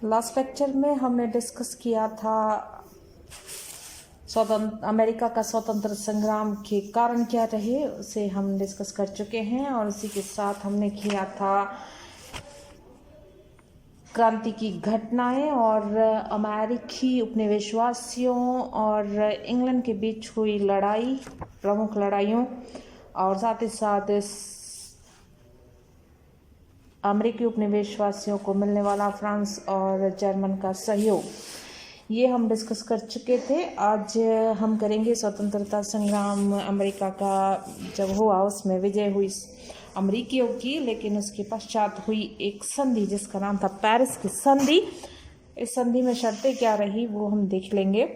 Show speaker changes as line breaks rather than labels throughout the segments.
Last lecture में हमने discuss किया था अमेरिका का स्वतंत्र संग्राम के कारण क्या रहे, उसे हम डिस्कस कर चुके हैं। और उसी के साथ हमने किया था क्रांति की घटनाएं और अमेरिकी उपनिवेशवासियों और इंग्लैंड के बीच हुई लड़ाई, प्रमुख लड़ाइयों, और साथ ही साथ इस अमेरिकी उपनिवेशवासियों को मिलने वाला फ्रांस और जर्मन का सहयोग, ये हम डिस्कस कर चुके थे। आज हम करेंगे स्वतंत्रता संग्राम अमेरिका का जब हुआ, उसमें विजय हुई अमेरिकियों की, लेकिन उसके पश्चात हुई एक संधि जिसका नाम था पेरिस की संधि। इस संधि में शर्तें क्या रही वो हम देख लेंगे।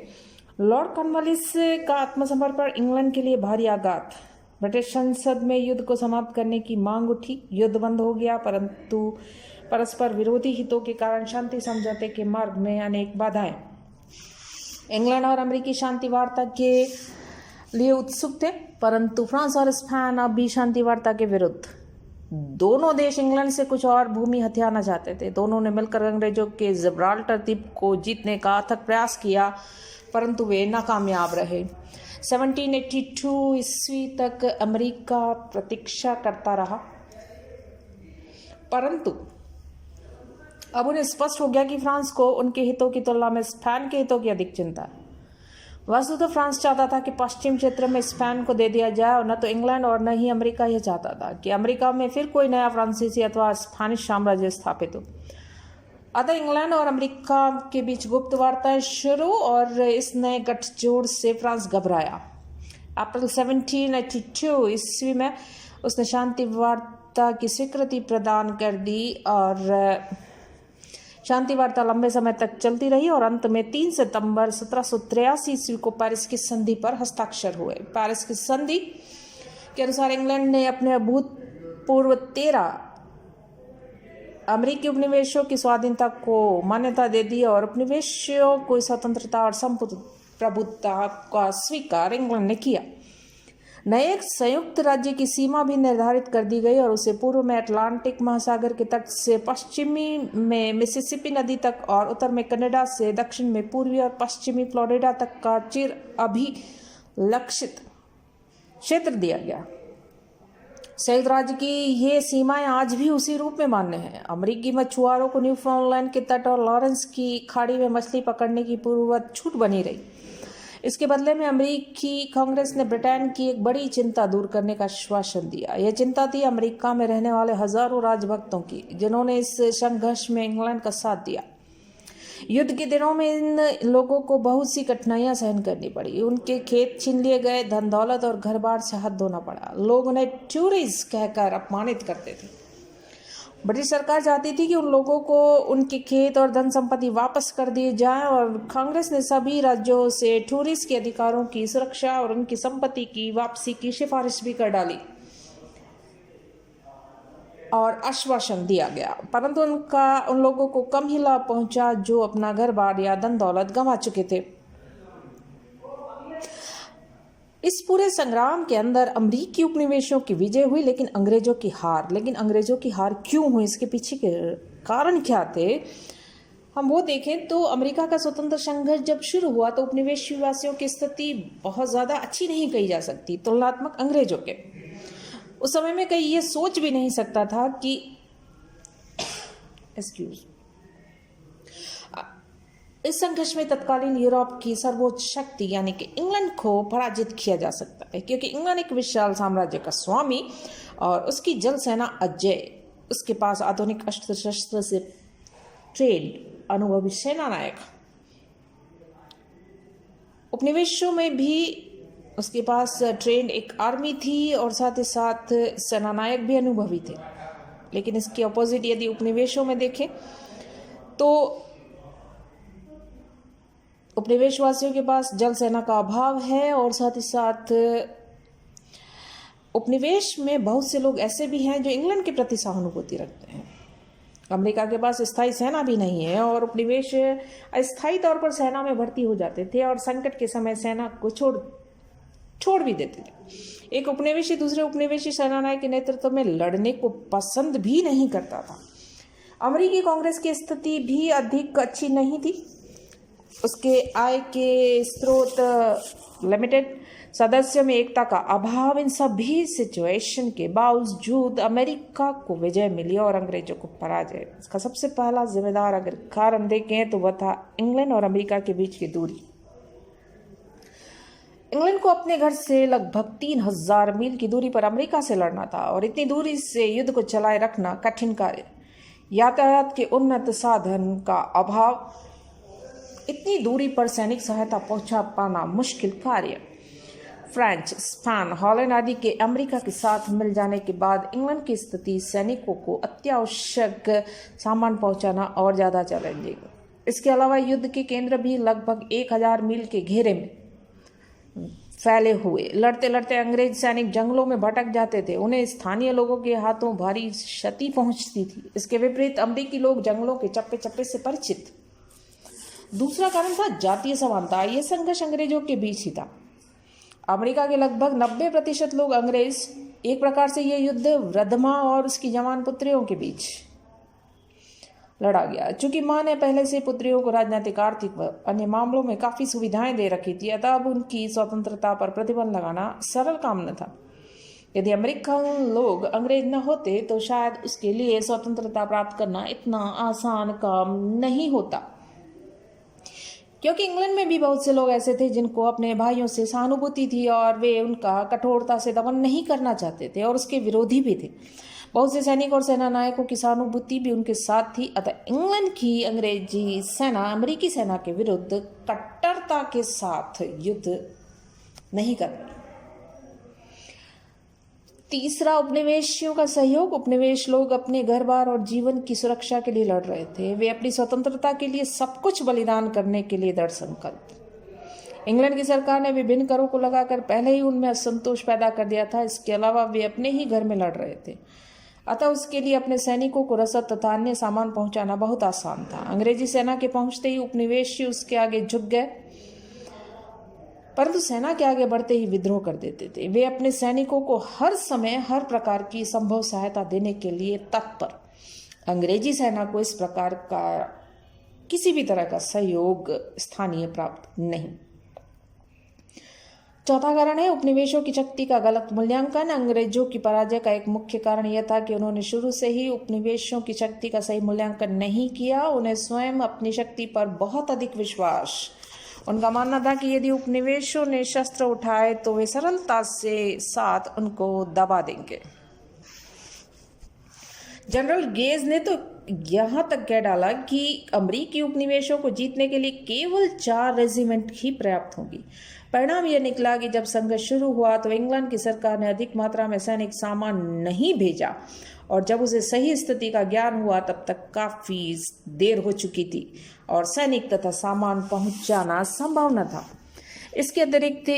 लॉर्ड कॉर्नवालिस का आत्मसमर्पण इंग्लैंड के लिए भारी आघात। ब्रिटिश संसद में युद्ध को समाप्त करने की मांग उठी। युद्ध बंद हो गया, परंतु परस्पर विरोधी हितों के कारण शांति समझौते के मार्ग में अनेक बाधाएं। इंग्लैंड और अमेरिकी शांति वार्ता के लिए उत्सुक थे, परंतु फ्रांस और स्पेन अब भी शांति वार्ता के विरुद्ध। दोनों देश इंग्लैंड से कुछ और भूमि हथियाना चाहते थे। दोनों ने मिलकर अंग्रेजों के जिब्राल्टर द्वीप को जीतने का अथक प्रयास किया, परंतु वे नाकामयाब रहे। 1782 ईस्वी तक अमेरिका प्रतीक्षा करता रहा, परंतु अब उन्हें स्पष्ट हो गया कि फ्रांस को उनके हितों की तुलना में स्पेन के हितों की अधिक चिंता है। वस्तुतः फ्रांस चाहता था कि पश्चिम क्षेत्र में स्पेन को दे दिया जाए, और न तो इंग्लैंड और न ही अमेरिका यह चाहता था कि अमेरिका में फिर कोई नया फ्रांसीसी अथवा स्पेनिश साम्राज्य स्थापित हो। अतः इंग्लैंड और अमेरिका के बीच गुप्त वार्ताएं शुरू, और इस नए गठजोड़ से फ्रांस घबराया। अप्रैल 1782 ईस्वी में उसने शांति वार्ता की स्वीकृति प्रदान कर दी, और शांति वार्ता लंबे समय तक चलती रही, और अंत में 3 सितंबर 1783 ईस्वी को पेरिस की संधि पर हस्ताक्षर हुए। पेरिस की संधि के अनुसार इंग्लैंड ने अपने अभूतपूर्व 13 अमेरिकी उपनिवेशों की स्वाधीनता को मान्यता दे दी, और उपनिवेशों को स्वतंत्रता और संप्रभुता का स्वीकार इंग्लैंड ने किया। नए एक संयुक्त राज्य की सीमा भी निर्धारित कर दी गई, और उसे पूर्व में अटलांटिक महासागर के तट से पश्चिमी में मिसिसिपी नदी तक, और उत्तर में कनाडा से दक्षिण में पूर्वी और पश्चिमी फ्लोरिडा तक का चिर अभिलक्षित क्षेत्र दिया गया। संयुक्त राज्य की ये सीमाएं आज भी उसी रूप में मान्य हैं। अमेरिकी मछुआरों को न्यूफाउंडलैंड के तट और लॉरेंस की खाड़ी में मछली पकड़ने की पूर्ववत छूट बनी रही। इसके बदले में अमेरिकी कांग्रेस ने ब्रिटेन की एक बड़ी चिंता दूर करने का आश्वासन दिया। यह चिंता थी अमेरिका में रहने वाले हजारों राजभक्तों की, जिन्होंने इस संघर्ष में इंग्लैंड का साथ दिया। युद्ध के दिनों में इन लोगों को बहुत सी कठिनाइयां सहन करनी पड़ी। उनके खेत छीन लिए गए, धन दौलत और घर बार से हाथ धोना पड़ा। लोग उन्हें टूरिस्ट कहकर अपमानित करते थे। ब्रिटिश सरकार चाहती थी कि उन लोगों को उनके खेत और धन संपत्ति वापस कर दिए जाएं, और कांग्रेस ने सभी राज्यों से टूरिस्ट के अधिकारों की सुरक्षा और उनकी संपत्ति की वापसी की सिफारिश भी कर डाली, और आश्वासन दिया गया। परंतु उन लोगों को कम ही लाभ पहुंचा जो अपना घर बार या धन दौलत गंवा चुके थे। इस पूरे संग्राम के अंदर अमेरिकी उपनिवेशों की विजय हुई, लेकिन अंग्रेजों की हार क्यों हुई, इसके पीछे के कारण क्या थे, हम वो देखें तो अमेरिका का स्वतंत्र संघर्ष जब शुरू हुआ तो उपनिवेशवासियों की स्थिति बहुत ज़्यादा अच्छी नहीं कही जा सकती तुलनात्मक अंग्रेजों के। उस समय में कहीं ये सोच भी नहीं सकता था कि इस संघर्ष में तत्कालीन यूरोप की सर्वोच्च शक्ति यानी कि इंग्लैंड को पराजित किया जा सकता है, क्योंकि इंग्लैंड एक विशाल साम्राज्य का स्वामी और उसकी जल सेना अजेय, उसके पास आधुनिक अस्त्र शस्त्र से ट्रेंड अनुभवी सेना नायक। उपनिवेशों में भी उसके पास ट्रेंड एक आर्मी थी, और साथ ही साथ सेना नायक भी अनुभवी थे। लेकिन इसके अपोजिट यदि उपनिवेशों में देखें तो उपनिवेशवासियों के पास जल सेना का अभाव है, और साथ ही साथ उपनिवेश में बहुत से लोग ऐसे भी हैं जो इंग्लैंड के प्रति सहानुभूति रखते हैं। अमेरिका के पास स्थायी सेना भी नहीं है, और उपनिवेश अस्थायी तौर पर सेना में भर्ती हो जाते थे, और संकट के समय सेना को छोड़ भी देते थे। एक उपनिवेशी दूसरे उपनिवेशी सेनानायक के नेतृत्व में लड़ने को पसंद भी नहीं करता था। अमेरिकी कांग्रेस की स्थिति भी अधिक अच्छी नहीं थी। उसके आय के स्रोत लिमिटेड, सदस्यों में एकता का अभाव, इन सभी सिचुएशन के बावजूद अमेरिका को विजय मिली और अंग्रेजों को पराजय। इसका सबसे पहला जिम्मेदार अगर कारण देखें तो वह था इंग्लैंड और अमेरिका के बीच की दूरी। इंग्लैंड को अपने घर से लगभग 3000 मील की दूरी पर अमेरिका से लड़ना था और इतनी दूरी से युद्ध को चलाए रखना कठिन कार्य। यातायात के उन्नत साधन का अभाव, इतनी दूरी पर सैनिक सहायता पहुंचा पाना मुश्किल कार्य। फ्रांस, स्पेन, हॉलैंड आदि के अमेरिका के साथ मिल जाने के बाद इंग्लैंड की स्थिति सैनिकों को अत्यावश्यक सामान पहुंचाना और ज़्यादा चैलेंजिंग। इसके अलावा युद्ध के केंद्र भी लगभग 1000 मील के घेरे में फैले हुए। लड़ते लड़ते अंग्रेज सैनिक जंगलों में भटक जाते थे, उन्हें स्थानीय लोगों के हाथों भारी क्षति पहुंचती थी। इसके विपरीत अमेरिकी लोग जंगलों के चप्पे चप्पे से परिचित। दूसरा कारण था जातीय समानता। यह संघर्ष अंग्रेजों के बीच ही था। अमेरिका के लगभग 90% लोग अंग्रेज। एक प्रकार से यह युद्ध वृद्धमा और उसकी जवान पुत्रियों के बीच लड़ा गया। चूंकि मां ने पहले से पुत्रियों को राजनीतिक, आर्थिक व अन्य मामलों में काफी सुविधाएं दे रखी थी, अतः अब उनकी स्वतंत्रता पर प्रतिबंध लगाना सरल काम न था। यदि अमेरिकन लोग अंग्रेज न होते तो शायद उसके लिए स्वतंत्रता प्राप्त करना इतना आसान काम नहीं होता, क्योंकि इंग्लैंड में भी बहुत से लोग ऐसे थे जिनको अपने भाइयों से सहानुभूति थी और वे उनका कठोरता से दमन नहीं करना चाहते थे और उसके विरोधी भी थे। बहुत से सैनिक और सेना नायकों की सहानुभूति भी उनके साथ थी। अतः इंग्लैंड की अंग्रेजी सेना अमेरिकी सेना के विरुद्ध कट्टरता के साथ युद्ध नहीं कर रही। तीसरा, उपनिवेशियों का सहयोग। उपनिवेश लोग अपने घर बार और जीवन की सुरक्षा के लिए लड़ रहे थे। वे अपनी स्वतंत्रता के लिए सब कुछ बलिदान करने के लिए दृढ़ संकल्प। इंग्लैंड की सरकार ने विभिन्न करों को लगाकर पहले ही उनमें असंतोष पैदा कर दिया था। इसके अलावा वे अपने ही घर में लड़ रहे थे, अतः उसके लिए अपने सैनिकों को रसद तथा अन्य सामान पहुंचाना बहुत आसान था। अंग्रेजी सेना के पहुंचते ही उपनिवेशी उसके आगे झुक गए, परंतु सेना के आगे बढ़ते ही विद्रोह कर देते थे। वे अपने सैनिकों को हर समय हर प्रकार की संभव सहायता देने के लिए तत्पर। अंग्रेजी सेना को इस प्रकार का किसी भी तरह का सहयोग स्थानीय प्राप्त नहीं। चौथा कारण है उपनिवेशों की शक्ति का गलत मूल्यांकन। अंग्रेजों की पराजय का एक मुख्य कारण यह था कि उन्होंने शुरू से ही उपनिवेशों की शक्ति का सही मूल्यांकन नहीं किया। उन्हें स्वयं अपनी शक्ति पर बहुत अधिक विश्वास। उनका मानना था कि यदि उपनिवेशों ने शस्त्र उठाए तो वे सरलता से साथ उनको दबा देंगे। जनरल गेज ने तो यहां तक कह डाला कि अमेरिकी उपनिवेशों को जीतने के लिए केवल 4 रेजिमेंट ही पर्याप्त होंगी। परिणाम यह निकला कि जब संघर्ष शुरू हुआ तो इंग्लैंड की सरकार ने अधिक मात्रा में सैनिक सामान नहीं भेजा और जब उसे सही स्थिति का ज्ञान हुआ तब तक काफी देर हो चुकी थी और सैनिक तथा सामान पहुंचाना संभव न था। इसके अतिरिक्त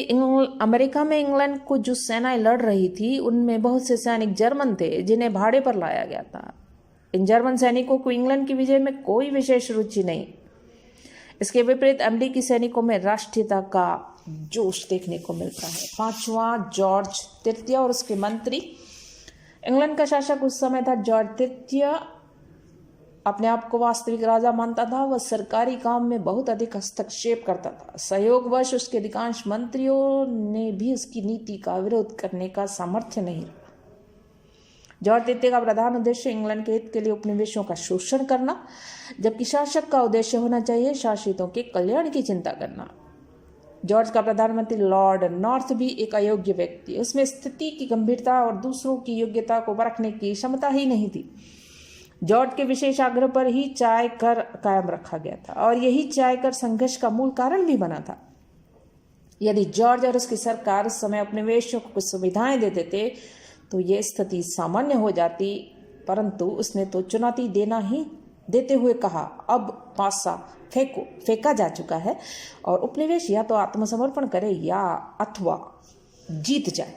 अमेरिका में इंग्लैंड को जो सेनाएं लड़ रही थी उनमें बहुत से सैनिक जर्मन थे जिन्हें भाड़े पर लाया गया था। इन जर्मन सैनिकों को इंग्लैंड की विजय में कोई विशेष रुचि नहीं। इसके विपरीत अमेरिकी सैनिकों में राष्ट्रीयता का जोश देखने को मिलता है। 5वां, जॉर्ज तृतीय और उसके मंत्री। इंग्लैंड का शासक उस समय था जॉर्ज तृतीय। अपने आप को वास्तविक राजा मानता था। वह सरकारी काम में बहुत अधिक हस्तक्षेप करता था। सहयोगवश उसके अधिकांश मंत्रियों ने भी उसकी नीति का विरोध करने का सामर्थ्य नहीं रखा। जॉर्ज तृतीय का प्रधान उद्देश्य इंग्लैंड के हित के लिए उपनिवेशों का शोषण करना, जबकि शासक का उद्देश्य होना चाहिए शासितों के कल्याण की चिंता करना। जॉर्ज का प्रधानमंत्री लॉर्ड नॉर्थ भी एक अयोग्य व्यक्ति। उसमें स्थिति की गंभीरता और दूसरों की योग्यता को परखने की क्षमता ही नहीं थी। जॉर्ज के विशेष आग्रह पर ही चाय कर कायम रखा गया था और यही चाय कर संघर्ष का मूल कारण भी बना था। यदि जॉर्ज और उसकी सरकार उस समय उपनिवेशों को कुछ सुविधाएं देते थे तो यह स्थिति सामान्य हो जाती, परंतु उसने तो चुनौती देते हुए कहा, अब पासा फेंका जा चुका है और उपनिवेश या तो आत्मसमर्पण करे या अथवा जीत जाए।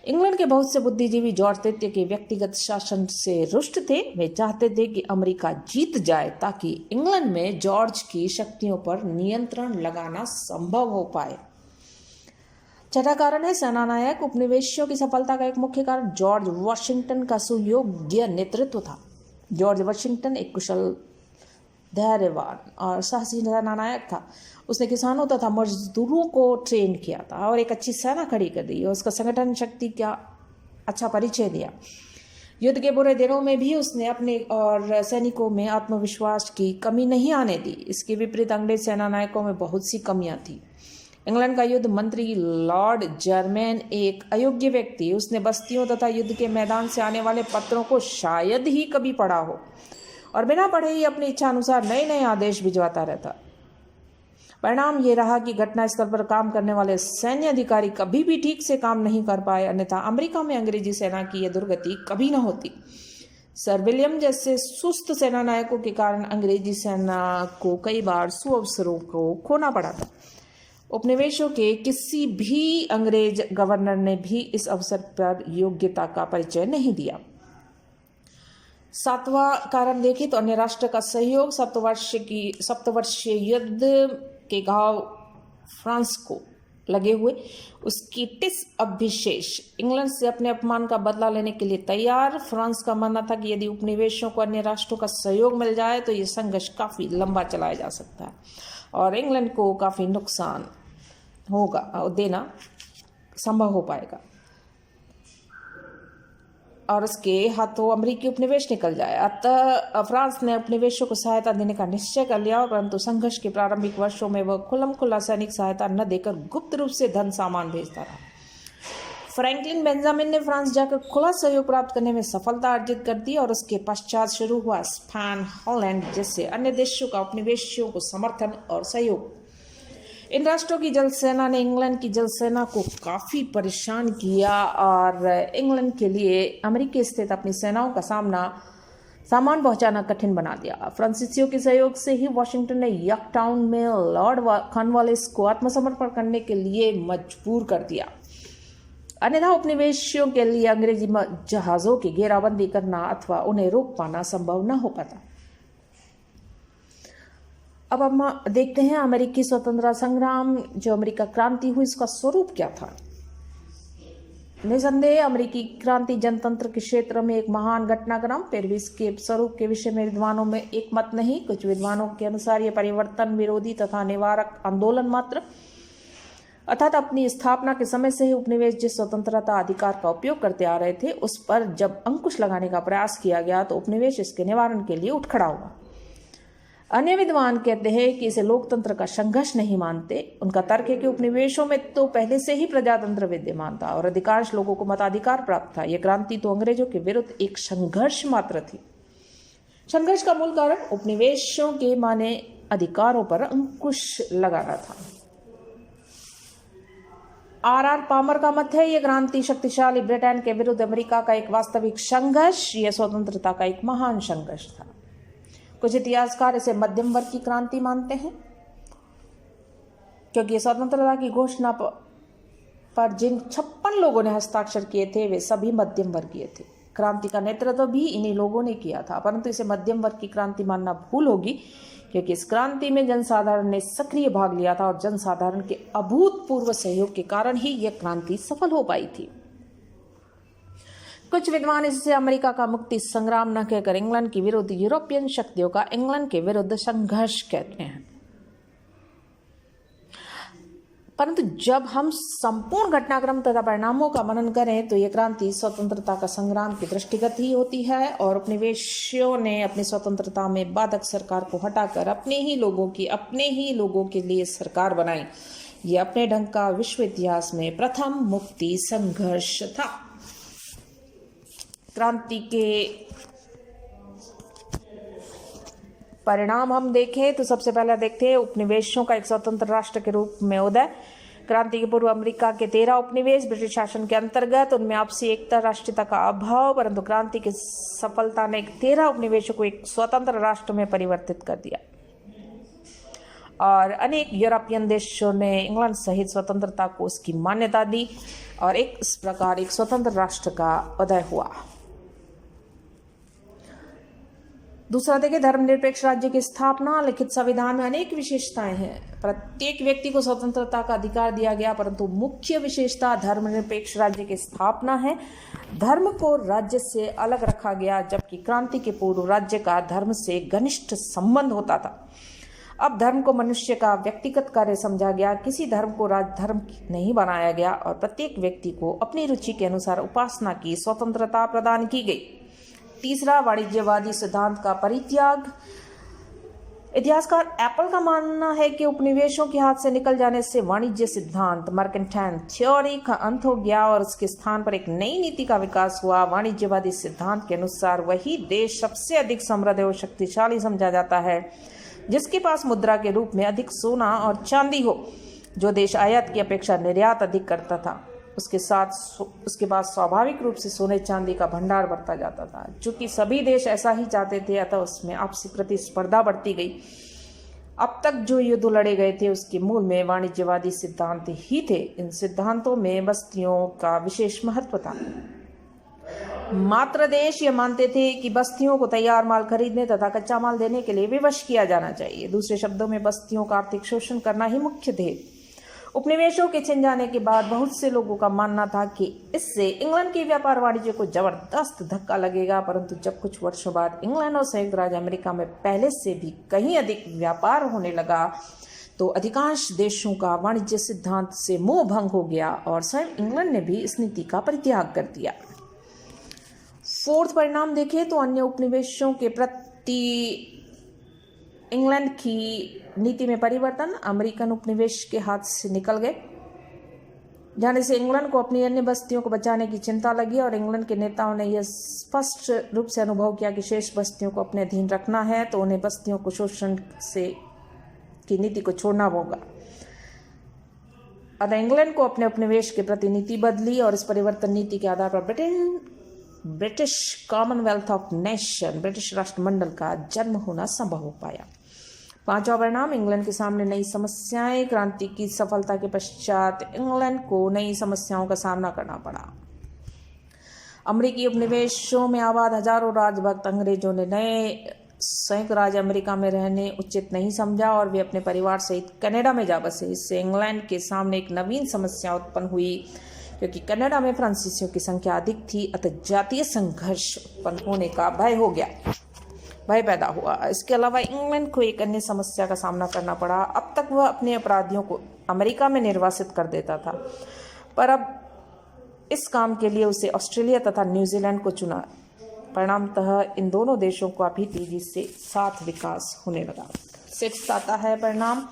इंग्लैंड के बहुत से बुद्धिजीवी जॉर्ज तृतीय के व्यक्तिगत शासन से रुष्ट थे। वे चाहते थे कि अमेरिका जीत जाए ताकि इंग्लैंड में जॉर्ज की शक्तियों पर नियंत्रण लगाना संभव हो पाए। छठा कारण है सेनानायक। उपनिवेशियों की सफलता का एक मुख्य कारण जॉर्ज वॉशिंगटन का सुयोग्य नेतृत्व था। जॉर्ज वाशिंगटन एक कुशल, धैर्यवान और साहसी सेनानायक था। उसने किसानों तथा मजदूरों को ट्रेन किया था और एक अच्छी सेना खड़ी कर दी और उसका संगठन शक्ति का अच्छा परिचय दिया। युद्ध के बुरे दिनों में भी उसने अपने और सैनिकों में आत्मविश्वास की कमी नहीं आने दी। इसके विपरीत अंग्रेज सेनानायकों में बहुत सी कमियां थी। इंग्लैंड का युद्ध मंत्री लॉर्ड जर्मेन एक अयोग्य व्यक्ति, उसने बस्तियों तथा युद्ध के मैदान से आने वाले पत्रों को शायद ही कभी पढ़ा हो और बिना पढ़े ही अपनी इच्छा अनुसार नए नए आदेश भिजवाता रहता। परिणाम ये रहा कि घटनास्थल पर काम करने वाले सैन्य अधिकारी कभी भी ठीक से काम नहीं कर पाए, अन्यथा अमेरिका में अंग्रेजी सेना की यह दुर्गति कभी न होती। सर विलियम जैसे सुस्त सेनानायकों के कारण अंग्रेजी सेना को कई बार सुअवसरों को खोना पड़ा था। उपनिवेशों के किसी भी अंग्रेज गवर्नर ने भी इस अवसर पर योग्यता का परिचय नहीं दिया। सातवां कारण देखें तो अन्य राष्ट्र का सहयोग। सप्तवर्षीय युद्ध के घाव फ्रांस को लगे हुए, उसकी टिस अब भी शेष। इंग्लैंड से अपने अपमान का बदला लेने के लिए तैयार। फ्रांस का मानना था कि यदि उपनिवेशों को अन्य राष्ट्रों का सहयोग मिल जाए तो ये संघर्ष काफी लंबा चलाया जा सकता है और इंग्लैंड को काफी नुकसान देना संभव हो पाएगा और उसके हाथों अमेरिकी उपनिवेश निकल जाए। अतः फ्रांस ने उपनिवेशों को सहायता देने का निश्चय कर लिया, परंतु संघर्ष के प्रारंभिक वर्षों में वह खुल्लम-खुल्ला सैनिक सहायता न देकर गुप्त रूप से धन सामान भेजता रहा। फ्रैंकलिन बेंजामिन ने फ्रांस जाकर खुला सहयोग प्राप्त करने में सफलता अर्जित कर दी और उसके पश्चात शुरू हुआ स्पेन, हॉलैंड जैसे अन्य देशों का उपनिवेशियों को समर्थन और सहयोग। इन राष्ट्रों की जल सेना ने इंग्लैंड की जल सेना को काफी परेशान किया और इंग्लैंड के लिए अमेरिका स्थित अपनी सेनाओं का सामान पहुंचाना कठिन बना दिया। फ्रांसीसियों के सहयोग से ही वाशिंगटन ने यॉर्कटाउन में लॉर्ड कॉर्नवालिस को आत्मसमर्पण करने के लिए मजबूर कर दिया, अन्यथा उपनिवेशियों के लिए अंग्रेजी जहाजों की घेराबंदी करना अथवा उन्हें रोक पाना संभव न हो पाता। अब हम देखते हैं अमेरिकी स्वतंत्रता संग्राम, जो अमेरिका क्रांति हुई, इसका स्वरूप क्या था। निसंदेह अमेरिकी क्रांति जनतंत्र के क्षेत्र में एक महान घटनाक्रम, फिर भी इसके स्वरूप के विषय में विद्वानों में एक मत नहीं। कुछ विद्वानों के अनुसार यह परिवर्तन विरोधी तथा निवारक आंदोलन मात्र, अर्थात अपनी स्थापना के समय से ही उपनिवेश जिस स्वतंत्रता अधिकार का उपयोग करते आ रहे थे उस पर जब अंकुश लगाने का प्रयास किया गया तो उपनिवेश इसके निवारण के लिए उठ खड़ा हुआ। अन्य विद्वान कहते हैं कि इसे लोकतंत्र का संघर्ष नहीं मानते। उनका तर्क है कि उपनिवेशों में तो पहले से ही प्रजातंत्र विद्यमान था और अधिकांश लोगों को मताधिकार प्राप्त था। यह क्रांति तो अंग्रेजों के विरुद्ध एक संघर्ष मात्र थी। संघर्ष का मूल कारण उपनिवेशों के माने अधिकारों पर अंकुश लगाना था। आर पामर का मत है, यह क्रांति शक्तिशाली ब्रिटेन के विरुद्ध अमेरिका का एक वास्तविक संघर्ष, यह स्वतंत्रता का एक महान संघर्ष था। कुछ इतिहासकार इसे मध्यम वर्ग की क्रांति मानते हैं क्योंकि स्वतंत्रता की घोषणा पर जिन 56 लोगों ने हस्ताक्षर किए थे वे सभी मध्यम वर्गीय थे। क्रांति का नेतृत्व भी इन्हीं लोगों ने किया था, परंतु इसे मध्यम वर्ग की क्रांति मानना भूल होगी क्योंकि इस क्रांति में जनसाधारण ने सक्रिय भाग लिया था और जनसाधारण के अभूतपूर्व सहयोग के कारण ही यह क्रांति सफल हो पाई थी। कुछ विद्वान इसे अमेरिका का मुक्ति संग्राम न कहकर इंग्लैंड के विरुद्ध यूरोपियन शक्तियों का इंग्लैंड के विरुद्ध संघर्ष कहते हैं। परंतु जब हम संपूर्ण घटनाक्रम तथा परिणामों का मनन करें तो यह क्रांति स्वतंत्रता का संग्राम की दृष्टिगत ही होती है और उपनिवेशियों ने अपनी स्वतंत्रता में बाधक सरकार को हटाकर अपने ही लोगों के लिए सरकार बनाई। यह अपने ढंग का विश्व इतिहास में प्रथम मुक्ति संघर्ष था। क्रांति के परिणाम हम देखें तो सबसे पहले देखते हैं उपनिवेशों का एक स्वतंत्र राष्ट्र के रूप में उदय। क्रांति के पूर्व अमेरिका के 13 उपनिवेश ब्रिटिश शासन के अंतर्गत, उनमें आपसी एकता, राष्ट्रीयता का अभाव, परंतु क्रांति की सफलता ने 13 उपनिवेशों को एक स्वतंत्र राष्ट्र में परिवर्तित कर दिया और अनेक यूरोपियन देशों ने इंग्लैंड सहित स्वतंत्रता को उसकी मान्यता दी और इस प्रकार एक स्वतंत्र राष्ट्र का उदय हुआ। दूसरा देखिए, धर्मनिरपेक्ष राज्य की स्थापना। लिखित संविधान में अनेक विशेषताएं हैं। प्रत्येक व्यक्ति को स्वतंत्रता का अधिकार दिया गया, परंतु मुख्य विशेषता धर्मनिरपेक्ष राज्य की स्थापना है। धर्म को राज्य से अलग रखा गया, जबकि क्रांति के पूर्व राज्य का धर्म से घनिष्ठ संबंध होता था। अब धर्म को मनुष्य का व्यक्तिगत कार्य समझा गया, किसी धर्म को राजधर्म नहीं बनाया गया और प्रत्येक व्यक्ति को अपनी रुचि के अनुसार उपासना की स्वतंत्रता प्रदान की गई। तीसरा, वाणिज्यवादी सिद्धांत का परित्याग। इतिहासकार एप्पल का मानना है कि उपनिवेशों के हाथ से निकल जाने से वाणिज्य सिद्धांत मर्केंटाइल थ्योरी का अंत हो गया और उसके स्थान पर एक नई नीति का विकास हुआ। वाणिज्यवादी सिद्धांत के अनुसार वही देश सबसे अधिक समृद्ध और शक्तिशाली समझा जाता है जिसके पास मुद्रा के रूप में अधिक सोना और चांदी हो। जो देश आयात की अपेक्षा निर्यात अधिक करता था, उसके बाद स्वाभाविक रूप से सोने चांदी का भंडार बढ़ता जाता था। चूंकि सभी देश ऐसा ही चाहते थे, अतः उसमें आपसी प्रतिस्पर्धा बढ़ती गई। अब तक जो युद्ध लड़े गए थे उसके मूल में वाणिज्यवादी सिद्धांत ही थे। इन सिद्धांतों में बस्तियों का विशेष महत्व था। मात्र देश ये मानते थे कि बस्तियों को तैयार माल खरीदने तथा कच्चा माल देने के लिए विवश किया जाना चाहिए। दूसरे शब्दों में बस्तियों का आर्थिक शोषण करना ही मुख्य थे। उपनिवेशों के छिन जाने के बाद बहुत से लोगों का मानना था कि इससे इंग्लैंड के व्यापार वाणिज्य को जबरदस्त धक्का लगेगा, परंतु जब कुछ वर्षों बाद इंग्लैंड और संयुक्त राज्य अमेरिका में पहले से भी कहीं अधिक व्यापार होने लगा तो अधिकांश देशों का वाणिज्य सिद्धांत से मोह भंग हो गया और स्वयं इंग्लैंड ने भी इस नीति का परित्याग कर दिया। फोर्थ परिणाम देखें तो अन्य उपनिवेशों के प्रति इंग्लैंड की नीति में परिवर्तन। अमेरिकन उपनिवेश के हाथ से निकल गए जाने से इंग्लैंड को अपनी अन्य बस्तियों को बचाने की चिंता लगी और इंग्लैंड के नेताओं ने यह स्पष्ट रूप से अनुभव किया कि शेष बस्तियों को अपने अधीन रखना है तो उन्हें बस्तियों को शोषण से की नीति को छोड़ना होगा। अतः इंग्लैंड को अपने उपनिवेश के प्रति नीति बदली और इस परिवर्तन नीति के आधार पर British Commonwealth of nation, British राष्ट्रमंडल का जन्म होना संभव हो पाया। पांचवा परिणाम, इंग्लैंड के सामने नई समस्याएं। क्रांति की सफलता के पश्चात इंग्लैंड को नई समस्याओं का सामना करना पड़ा। अमेरिकी उपनिवेशों में आबाद हजारों राजभक्त अंग्रेजों ने नए संयुक्त राज्य अमेरिका में रहने उचित नहीं समझा और वे अपने परिवार सहित कनाडा में जा बसे। इससे इंग्लैंड के सामने एक नवीन समस्या उत्पन्न हुई क्योंकि कनाडा में फ्रांसीसियों की संख्या अधिक थी, अतः जातीय संघर्ष उत्पन्न होने का भय पैदा हुआ। इसके अलावा इंग्लैंड को एक अन्य समस्या का सामना करना पड़ा। अब तक वह अपने अपराधियों को अमेरिका में निर्वासित कर देता था, पर अब इस काम के लिए उसे ऑस्ट्रेलिया तथा न्यूजीलैंड को चुना। परिणामतः इन दोनों देशों का भी तेजी से साथ विकास होने लगा। सिक्स्थ आता है परिणाम,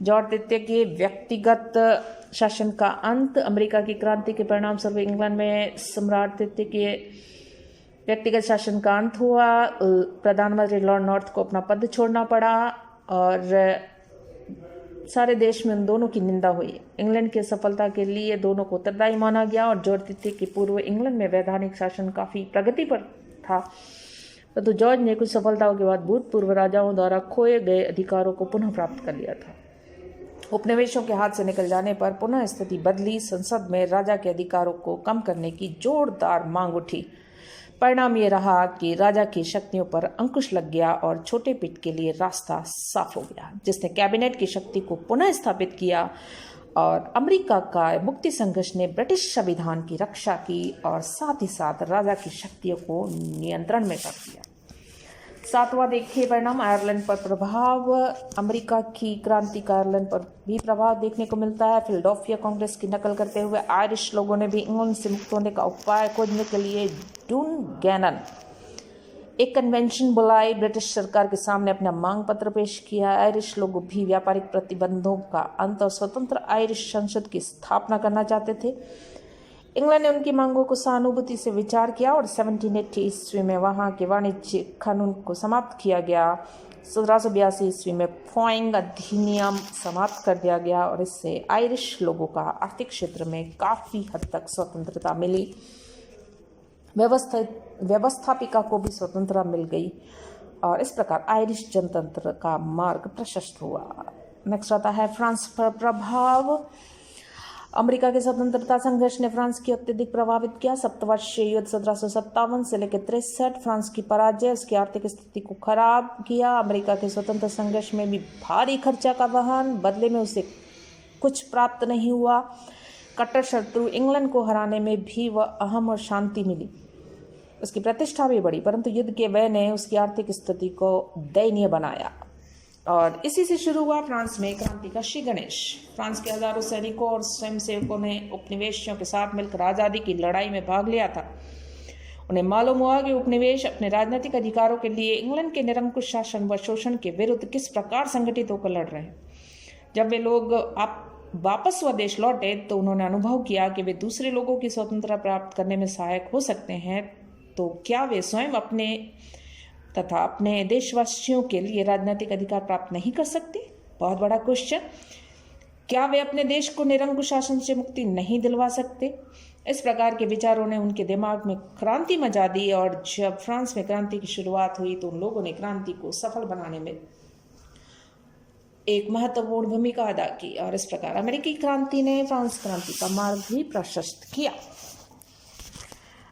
जॉर्ज तृतीय के व्यक्तिगत शासन का अंत। अमेरिका की क्रांति के परिणाम स्वरूप इंग्लैंड में सम्राट तृतीय के व्यक्तिगत शासन का अंत हुआ। प्रधानमंत्री लॉर्ड नॉर्थ को अपना पद छोड़ना पड़ा और सारे देश में उन दोनों की निंदा हुई। इंग्लैंड की सफलता के लिए दोनों को उत्तरदायी माना गया और जॉर्ज तृतीय के पूर्व इंग्लैंड में वैधानिक शासन काफी प्रगति पर था, परंतु जॉर्ज ने कुछ सफलताओं के बाद भूतपूर्व राजाओं द्वारा खोए गए अधिकारों को पुनः प्राप्त कर लिया था। उपनिवेशों के हाथ से निकल जाने पर पुनः स्थिति बदली। संसद में राजा के अधिकारों को कम करने की जोरदार मांग उठी। परिणाम ये रहा कि राजा की शक्तियों पर अंकुश लग गया और छोटे पिट के लिए रास्ता साफ हो गया, जिसने कैबिनेट की शक्ति को पुनः स्थापित किया और अमेरिका का मुक्ति संघर्ष ने ब्रिटिश संविधान की रक्षा की और साथ ही साथ राजा की शक्तियों को नियंत्रण में कर दिया। सातवां देखिए परिणाम, आयरलैंड पर प्रभाव। अमेरिका की क्रांति का आयरलैंड पर भी प्रभाव देखने को मिलता है। फिलाडेल्फिया कांग्रेस की नकल करते हुए आयरिश लोगों ने भी इंग्लैंड से मुक्त होने का उपाय खोजने के लिए डुनगैनन एक कन्वेंशन बुलाई, ब्रिटिश सरकार के सामने अपना मांग पत्र पेश किया। आयरिश लोग भी व्यापारिक प्रतिबंधों का अंत और स्वतंत्र आयरिश संसद की स्थापना करना चाहते थे। इंग्लैंड ने उनकी मांगों को सहानुभूति से विचार किया और 1780 ईस्वी में वहां के वाणिज्य कानून को समाप्त किया गया। 1782 ईस्वी में फॉइंग अधिनियम समाप्त कर दिया गया और इससे आयरिश लोगों का आर्थिक क्षेत्र में काफी हद तक स्वतंत्रता मिली। व्यवस्थापिका को भी स्वतंत्रता मिल गई और इस प्रकार आयरिश जनतंत्र का मार्ग प्रशस्त हुआ। नेक्स्ट आता है फ्रांस पर प्रभाव। अमेरिका के स्वतंत्रता संघर्ष ने फ्रांस की अत्यधिक प्रभावित किया। सप्तवर्षीय युद्ध 1757 से लेकर 63, फ्रांस की पराजय उसकी आर्थिक स्थिति को खराब किया। अमेरिका के स्वतंत्र संघर्ष में भी भारी खर्चा का वहन, बदले में उसे कुछ प्राप्त नहीं हुआ। कट्टर शत्रु इंग्लैंड को हराने में भी वह अहम और शांति मिली, उसकी प्रतिष्ठा भी बढ़ी, परंतु युद्ध के व्यय ने उसकी आर्थिक स्थिति को दयनीय बनाया। और इसी से शुरू हुआ फ्रांस में क्रांति का श्री गणेश। फ्रांस के हजारों सैनिकों और स्वयंसेवकों ने उपनिवेशियों के साथ मिलकर आज़ादी की लड़ाई में भाग लिया था। उन्हें मालूम हुआ कि उपनिवेश अपने राजनीतिक अधिकारों के लिए इंग्लैंड के निरंकुश शासन व शोषण के विरुद्ध किस प्रकार संगठित होकर लड़ रहे हैं। जब वे लोग वापस स्वदेश लौटे तो उन्होंने अनुभव किया कि वे दूसरे लोगों की स्वतंत्रता प्राप्त करने में सहायक हो सकते हैं, तो क्या वे स्वयं अपने तथा अपने देशवासियों के लिए राजनीतिक अधिकार प्राप्त नहीं कर सकते? बहुत बड़ा क्वेश्चन। क्या वे अपने देश को निरंकुश शासन से मुक्ति नहीं दिलवा सकते? इस प्रकार के विचारों ने उनके दिमाग में क्रांति मचा दी, और जब फ्रांस में क्रांति की शुरुआत हुई तो उन लोगों ने क्रांति को सफल बनाने में एक महत्वपूर्ण भूमिका अदा की, और इस प्रकार अमेरिकी क्रांति ने फ्रांस क्रांति का मार्ग भी प्रशस्त किया।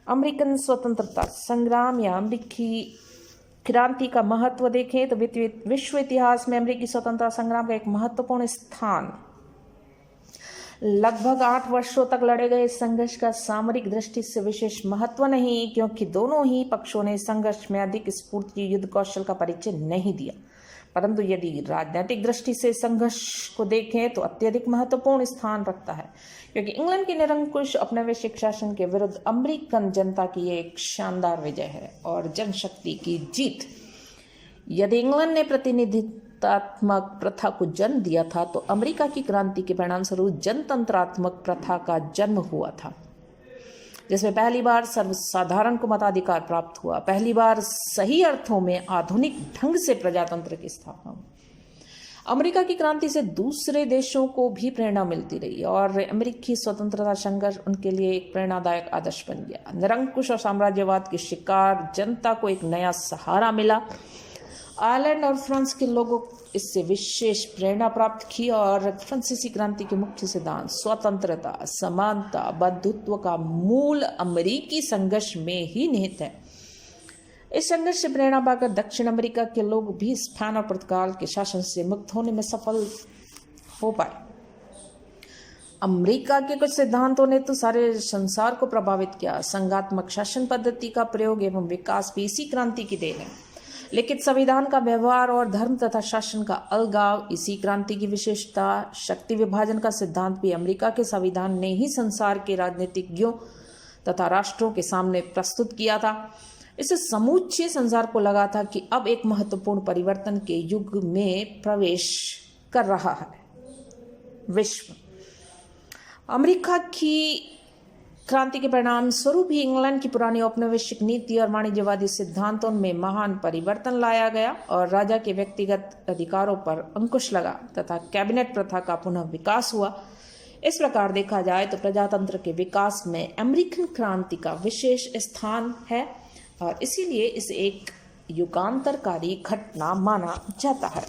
अमेरिकन स्वतंत्रता संग्राम या अमेरिकी क्रांति का महत्व देखें तो विश्व इतिहास में अमेरिकी स्वतंत्रता संग्राम का एक महत्वपूर्ण स्थान। लगभग 8 वर्षों तक लड़े गए इस संघर्ष का सामरिक दृष्टि से विशेष महत्व नहीं, क्योंकि दोनों ही पक्षों ने संघर्ष में अधिक स्फूर्ति युद्ध कौशल का परिचय नहीं दिया। परंतु यदि राजनीतिक दृष्टि से संघर्ष को देखें तो अत्यधिक महत्वपूर्ण स्थान रखता है, क्योंकि इंग्लैंड के निरंकुश औपनिवेशिक शासन के विरुद्ध अमेरिकन जनता की एक शानदार विजय है और जनशक्ति की जीत। यदि इंग्लैंड ने प्रतिनिधित्वात्मक प्रथा को जन्म दिया था तो अमेरिका की क्रांति के परिणामस्वरूप जनतंत्रात्मक प्रथा का जन्म हुआ था, जिसमें पहली बार सर्वसाधारण को मताधिकार प्राप्त हुआ। पहली बार सही अर्थों में आधुनिक ढंग से प्रजातंत्र की स्थापना। अमेरिका की क्रांति से दूसरे देशों को भी प्रेरणा मिलती रही और अमेरिकी स्वतंत्रता संघर्ष उनके लिए एक प्रेरणादायक आदर्श बन गया। निरंकुश और साम्राज्यवाद की शिकार जनता को एक नया सहारा मिला। आयरलैंड और फ्रांस के लोगों इससे विशेष प्रेरणा प्राप्त की, और फ्रांसीसी क्रांति के मुख्य सिद्धांत स्वतंत्रता, समानता, बंधुत्व का मूल अमेरिकी संघर्ष में ही निहित है। इस संघर्ष से प्रेरणा पाकर दक्षिण अमेरिका के लोग भी स्पेन और पुर्तगाल के शासन से मुक्त होने में सफल हो पाए। अमेरिका के कुछ सिद्धांतों ने तो सारे संसार को प्रभावित किया। संघात्मक शासन पद्धति का प्रयोग एवं विकास भी इसी क्रांति की देन है। लिखित संविधान का व्यवहार और धर्म तथा शासन का अलगाव इसी क्रांति की विशेषता। शक्ति विभाजन का सिद्धांत भी अमेरिका के संविधान ने ही संसार के राजनीतिज्ञों तथा राष्ट्रों के सामने प्रस्तुत किया था। इससे समूचे संसार को लगा था कि अब एक महत्वपूर्ण परिवर्तन के युग में प्रवेश कर रहा है विश्व। अमेरिका की क्रांति के परिणाम स्वरूप ही इंग्लैंड की पुरानी औपनिवेशिक नीति और वाणिज्यवादी सिद्धांतों में महान परिवर्तन लाया गया और राजा के व्यक्तिगत अधिकारों पर अंकुश लगा तथा कैबिनेट प्रथा का पुनः विकास हुआ। इस प्रकार देखा जाए तो प्रजातंत्र के विकास में अमेरिकन क्रांति का विशेष स्थान है और इसीलिए इसे एक युगांतरकारी घटना माना जाता है।